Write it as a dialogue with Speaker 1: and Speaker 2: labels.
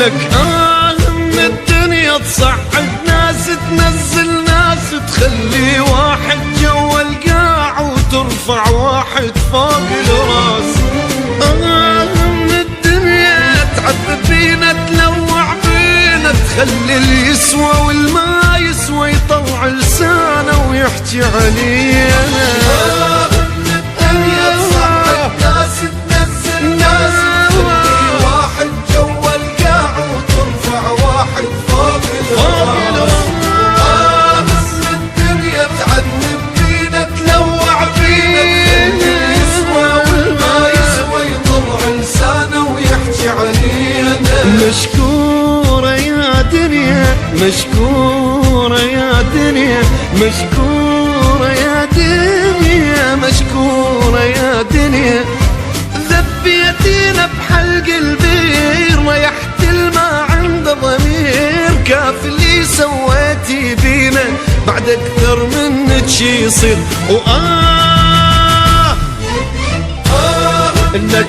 Speaker 1: لك من الدنيا تصعد ناس تنزل ناس تخلي واحد جوا القاع وترفع واحد فوق الراس. من الدنيا تعذب بينا تلوع بينا تخلي اللي يسوى والما يسوى يطلع لسانه ويحكي علينا. من الدنيا تصعد ناس تنزل ناس تخلي واحد جوا القاع وترفع واحد فوق الراس. من الدنيا تعذب بينا تلوع بينا يسوى والما يسوى يطلع لسانه ويحكي علينا. مشكورة يا دنيا مشكورة يا دنيا مشكورة يا دنيا مشكورة يا دنيا. ذبيتينا بحلق البير ريحت الما عند ضمير. كاف اللي سويتي بينا بعد اكثر منك شي يصير. انك